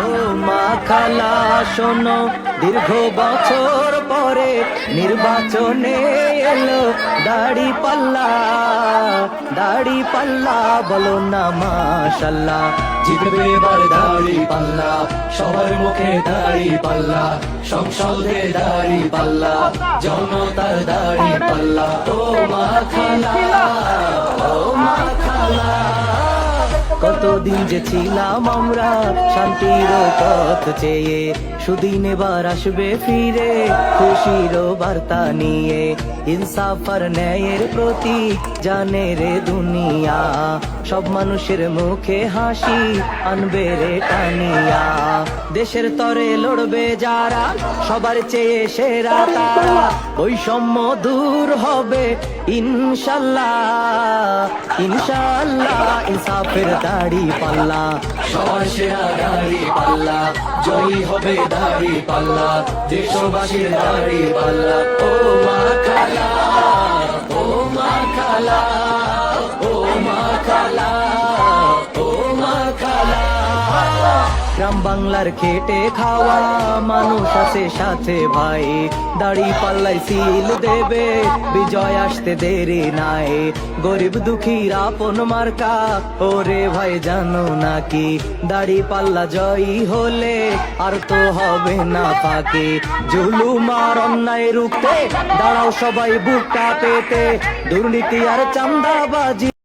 ও মা খালা শোনো, দীর্ঘ বছর পরে নির্বাচনে এলো দাড়ি পাল্লা, দাড়ি পাল্লা, বলো না মাশাল্লাহ। জিতবে এবার দাড়ি পাল্লা, সবার মুখে দাড়ি পাল্লা, সংসদে দাড়ি পাল্লা, জনতার দাড়ি পাল্লা। ও মা খালা, ও মা খালা। কতদিন যে ছিলাম আমরা শান্তির পথ চেয়ে, সুদিন এবার আসবে ফিরে খুশির বার্তা নিয়ে। ইনসাফ আর ন্যায়ের প্রতীক জানে রে দুনিয়া, সব মানুষের মুখে হাসি আনবে রে টানিয়া। দেশের তরে লড়বে যারা, সবার চেয়ে সেরা তারা, বৈষম্য দূর হবে ইনশাল্লাহ, ইনশাল্লাহ। ইনসাফের দাড়ি পাল্লা, সবার সেরা দাড়ি পাল্লা, জয়ী হবে দাড়ি পাল্লা, দেশবাসীর দাড়ি পাল্লা। ও মা খালা, ও মা খালা, ও মা খালা, ও মা খালা। গ্রাম বাংলার খেটে খাওয়া মানুষ আছে সাথে ভাই, দাড়ি পাল্লাই সিল দেবে বিজয় আসতে দেরি নাই। গরিব দুঃখীর আপন মার্কা, ওরে ভাই জানো নাকি, দাড়ি পাল্লা জয়ী হলে আর তো হবে না ফাঁকি। জুলুম আর অন্যায় রুখতে দাঁড়াও সবাই বুকটা পেতে, দুর্নীতি আর চাঁদাবাজি